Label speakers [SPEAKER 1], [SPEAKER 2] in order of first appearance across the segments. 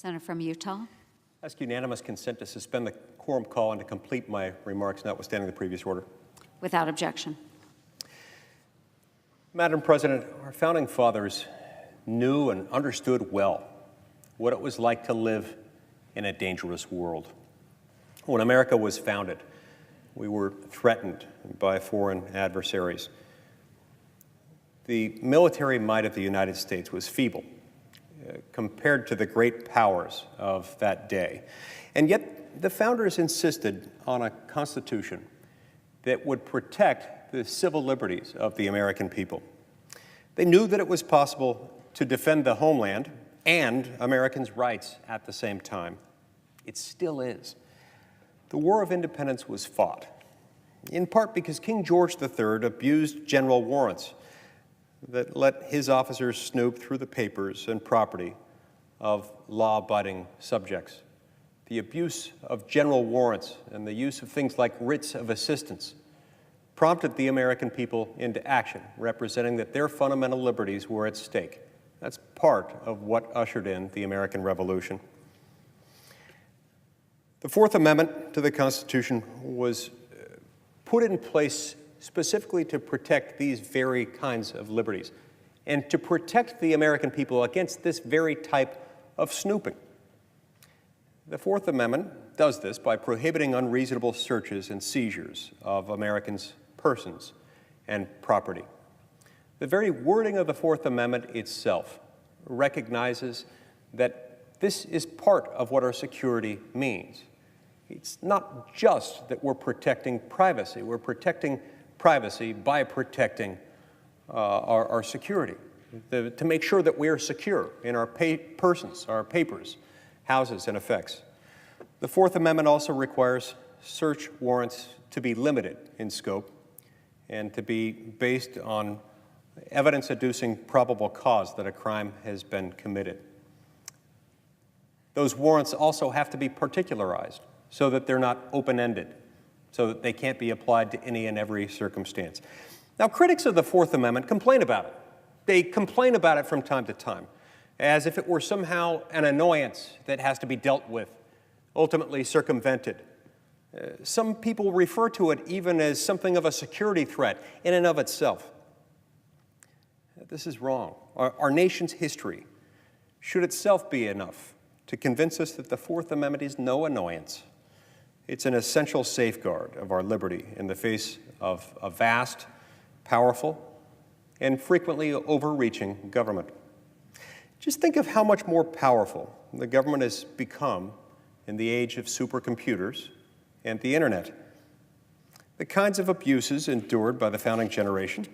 [SPEAKER 1] Senator from Utah.
[SPEAKER 2] I ask unanimous consent to suspend the quorum call and to complete my remarks, notwithstanding the previous order.
[SPEAKER 1] Without objection.
[SPEAKER 2] Madam President, our founding fathers knew and understood well what it was like to live in a dangerous world. When America was founded, we were threatened by foreign adversaries. The military might of the United States was feeble compared to the great powers of that day. And yet the founders insisted on a Constitution that would protect the civil liberties of the American people. They knew that it was possible to defend the homeland and Americans' rights at the same time. It still is. The War of Independence was fought, in part because King George III abused general warrants that let his officers snoop through the papers and property of law-abiding subjects. The abuse of general warrants and the use of things like writs of assistance prompted the American people into action, representing that their fundamental liberties were at stake. That's part of what ushered in the American Revolution. The Fourth Amendment to the Constitution was put in place specifically to protect these very kinds of liberties and to protect the American people against this very type of snooping. The Fourth Amendment does this by prohibiting unreasonable searches and seizures of Americans' persons and property. The very wording of the Fourth Amendment itself recognizes that this is part of what our security means. It's not just that we're protecting privacy. We're protecting privacy by protecting our security, to make sure that we are secure in our persons, our papers, houses, and effects. The Fourth Amendment also requires search warrants to be limited in scope and to be based on evidence adducing probable cause that a crime has been committed. Those warrants also have to be particularized so that they're not open-ended, so that they can't be applied to any and every circumstance. Now, critics of the Fourth Amendment complain about it. They complain about it from time to time, as if it were somehow an annoyance that has to be dealt with, ultimately circumvented. Some people refer to it even as something of a security threat in and of itself. This is wrong. Our nation's history should itself be enough to convince us that the Fourth Amendment is no annoyance. It's an essential safeguard of our liberty in the face of a vast, powerful, and frequently overreaching government. Just think of how much more powerful the government has become in the age of supercomputers and the internet. The kinds of abuses endured by the founding generation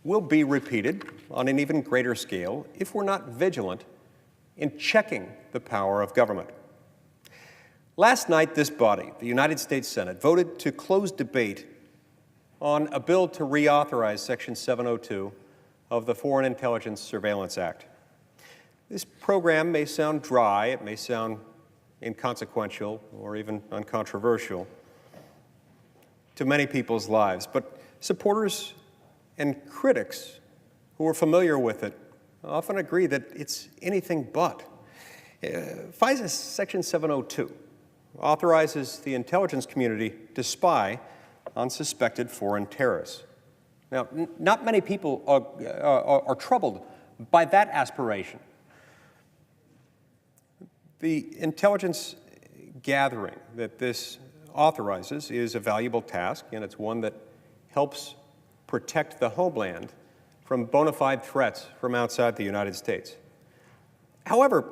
[SPEAKER 2] will be repeated on an even greater scale if we're not vigilant in checking the power of government. Last night, this body, the United States Senate, voted to close debate on a bill to reauthorize Section 702 of the Foreign Intelligence Surveillance Act. This program may sound dry, it may sound inconsequential or even uncontroversial to many people's lives, but supporters and critics who are familiar with it often agree that it's anything but. FISA Section 702 authorizes the intelligence community to spy on suspected foreign terrorists. Now, not many people are troubled by that aspiration. The intelligence gathering that this authorizes is a valuable task, and it's one that helps protect the homeland from bona fide threats from outside the United States. However,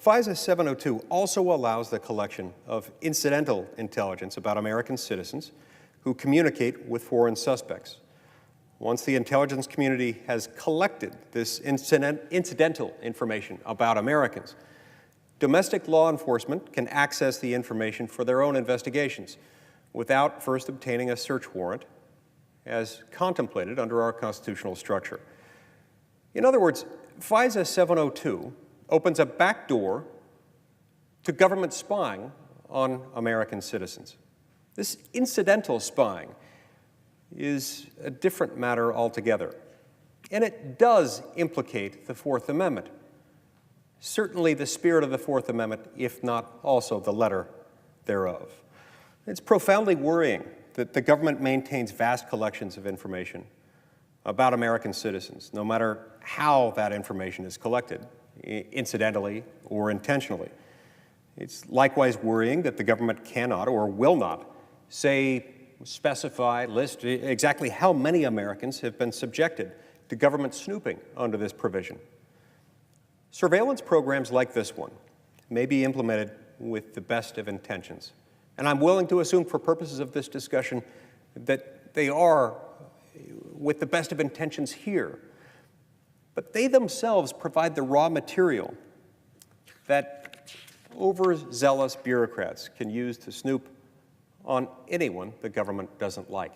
[SPEAKER 2] FISA 702 also allows the collection of incidental intelligence about American citizens who communicate with foreign suspects. Once the intelligence community has collected this incidental information about Americans, domestic law enforcement can access the information for their own investigations without first obtaining a search warrant as contemplated under our constitutional structure. In other words, FISA 702 opens a back door to government spying on American citizens. This incidental spying is a different matter altogether, and it does implicate the Fourth Amendment. certainly the spirit of the Fourth Amendment, if not also the letter thereof. It's profoundly worrying that the government maintains vast collections of information about American citizens, no matter how that information is collected, incidentally or intentionally. It's likewise worrying that the government cannot or will not specify, list exactly how many Americans have been subjected to government snooping under this provision. Surveillance programs like this one may be implemented with the best of intentions. And I'm willing to assume for purposes of this discussion that they are with the best of intentions here. But they themselves provide the raw material that overzealous bureaucrats can use to snoop on anyone the government doesn't like.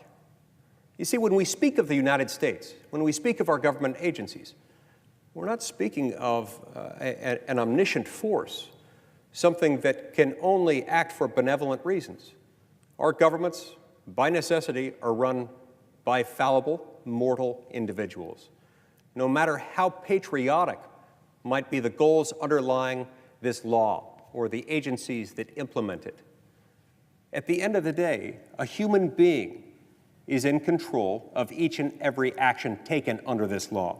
[SPEAKER 2] You see, when we speak of the United States, when we speak of our government agencies, we're not speaking of an omniscient force, something that can only act for benevolent reasons. Our governments, by necessity, are run by fallible, mortal individuals. No matter how patriotic might be the goals underlying this law or the agencies that implement it, at the end of the day, a human being is in control of each and every action taken under this law.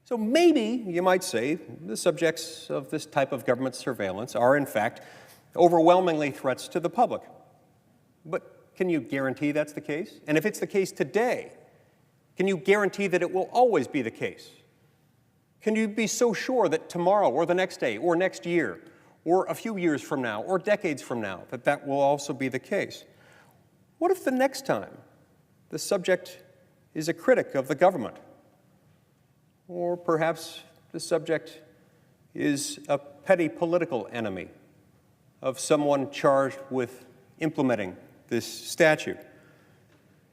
[SPEAKER 2] So maybe, you might say, the subjects of this type of government surveillance are, in fact, overwhelmingly threats to the public. But can you guarantee that's the case? And if it's the case today, can you guarantee that it will always be the case? Can you be so sure that tomorrow or the next day or next year or a few years from now or decades from now that that will also be the case? What if the next time the subject is a critic of the government? Or perhaps the subject is a petty political enemy of someone charged with implementing this statute.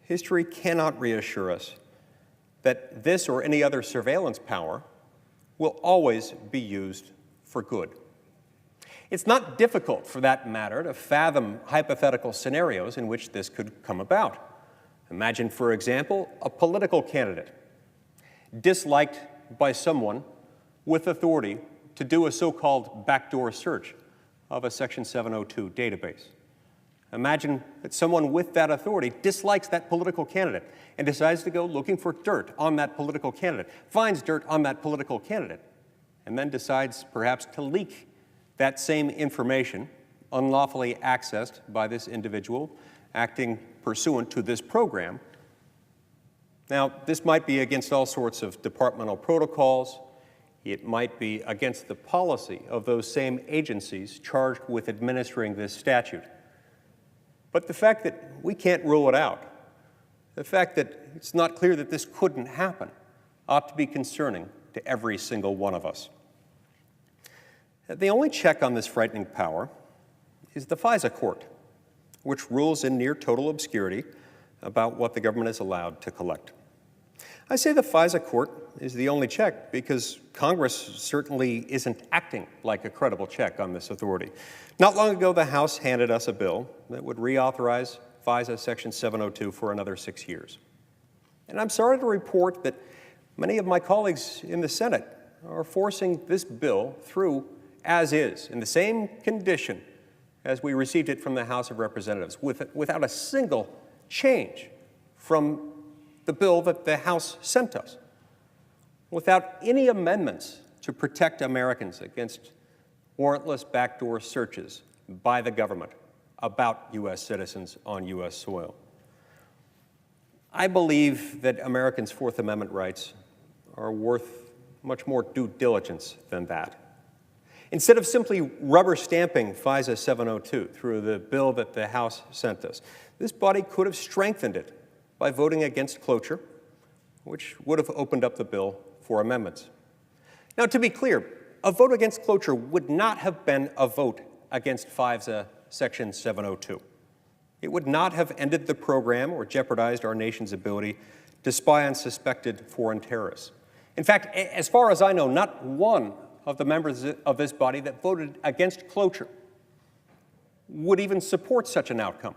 [SPEAKER 2] History cannot reassure us that this or any other surveillance power will always be used for good. It's not difficult, for that matter, to fathom hypothetical scenarios in which this could come about. Imagine, for example, a political candidate disliked by someone with authority to do a so-called backdoor search of a Section 702 database. Imagine that someone with that authority dislikes that political candidate and decides to go looking for dirt on that political candidate, finds dirt on that political candidate, and then decides perhaps to leak that same information unlawfully accessed by this individual acting pursuant to this program. Now, this might be against all sorts of departmental protocols. It might be against the policy of those same agencies charged with administering this statute. But the fact that we can't rule it out, the fact that it's not clear that this couldn't happen, ought to be concerning to every single one of us. The only check on this frightening power is the FISA court, which rules in near total obscurity about what the government is allowed to collect. I say the FISA court is the only check because Congress certainly isn't acting like a credible check on this authority. Not long ago, the House handed us a bill that would reauthorize FISA Section 702 for another 6 years. And I'm sorry to report that many of my colleagues in the Senate are forcing this bill through as is, in the same condition as we received it from the House of Representatives, without a single change from the bill that the House sent us, without any amendments to protect Americans against warrantless backdoor searches by the government about U.S. citizens on U.S. soil. I believe that Americans' Fourth Amendment rights are worth much more due diligence than that. Instead of simply rubber stamping FISA 702 through the bill that the House sent us, this body could have strengthened it by voting against cloture, which would have opened up the bill for amendments. Now, to be clear, a vote against cloture would not have been a vote against FISA Section 702. It would not have ended the program or jeopardized our nation's ability to spy on suspected foreign terrorists. In fact, as far as I know, not one of the members of this body that voted against cloture would even support such an outcome.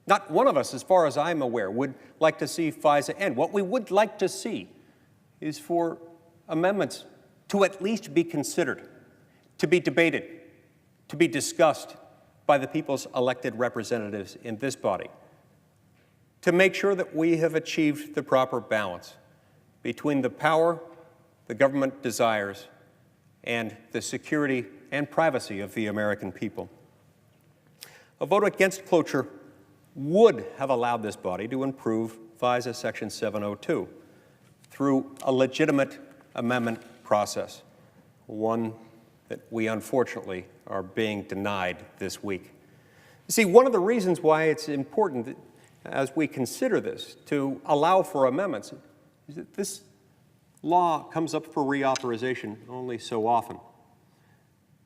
[SPEAKER 2] Not one of us, as far as I'm aware, would like to see FISA end. What we would like to see is for amendments to at least be considered, to be debated, to be discussed by the people's elected representatives in this body, to make sure that we have achieved the proper balance between the power the government desires and the security and privacy of the American people. A vote against cloture would have allowed this body to improve FISA Section 702 through a legitimate amendment process, one that we unfortunately are being denied this week. You see, one of the reasons why it's important that, as we consider this, to allow for amendments is that this law comes up for reauthorization only so often.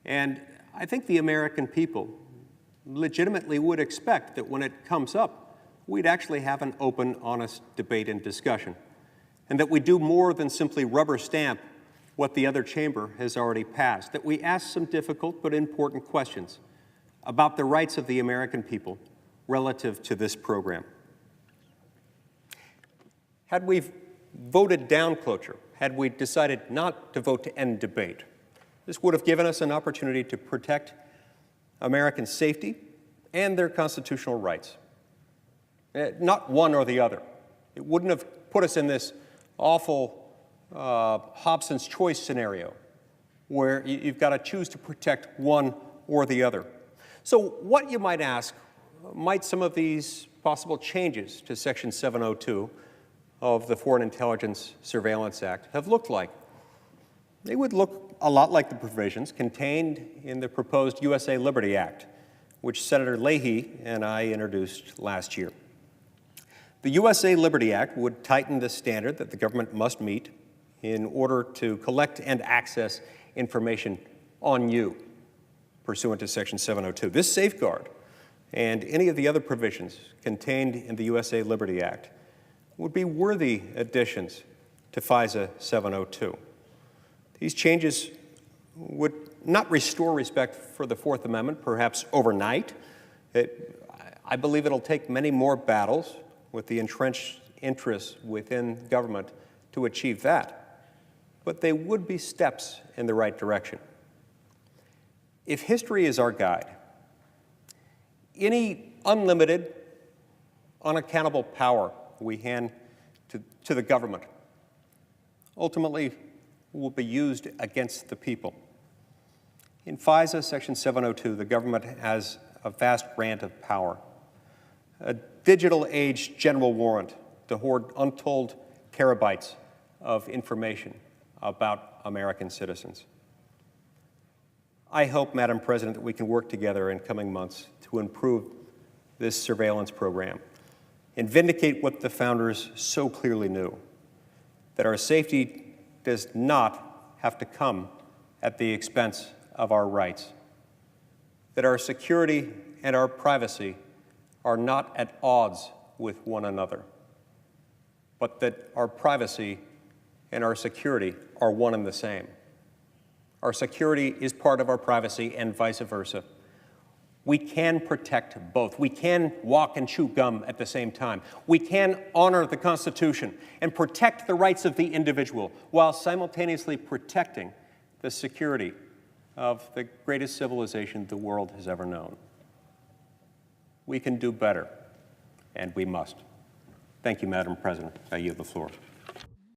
[SPEAKER 2] And I think the American people legitimately would expect that when it comes up, we'd actually have an open, honest debate and discussion, and that we do more than simply rubber stamp what the other chamber has already passed, that we ask some difficult but important questions about the rights of the American people relative to this program. Had we voted down cloture, had we decided not to vote to end debate, this would have given us an opportunity to protect American safety and their constitutional rights. Not one or the other. It wouldn't have put us in this awful Hobson's choice scenario where you've got to choose to protect one or the other. So what, you might ask, might some of these possible changes to Section 702 of the Foreign Intelligence Surveillance Act have looked like? They would look a lot like the provisions contained in the proposed USA Liberty Act, which Senator Leahy and I introduced last year. The USA Liberty Act would tighten the standard that the government must meet in order to collect and access information on you pursuant to Section 702. This safeguard and any of the other provisions contained in the USA Liberty Act would be worthy additions to FISA 702. These changes would not restore respect for the Fourth Amendment, perhaps overnight. I believe it'll take many more battles with the entrenched interests within government to achieve that. But they would be steps in the right direction. If history is our guide, any unlimited, unaccountable power we hand to the government ultimately will be used against the people. In FISA Section 702, the government has a vast grant of power, a digital age general warrant to hoard untold terabytes of information about American citizens. I hope, Madam President, that we can work together in coming months to improve this surveillance program and vindicate what the founders so clearly knew, that our safety does not have to come at the expense of our rights, that our security and our privacy are not at odds with one another, but that our privacy and our security are one and the same. Our security is part of our privacy and vice versa. We can protect both. We can walk and chew gum at the same time. We can honor the Constitution and protect the rights of the individual while simultaneously protecting the security of the greatest civilization the world has ever known. We can do better, and we must. Thank you, Madam President. I yield the floor.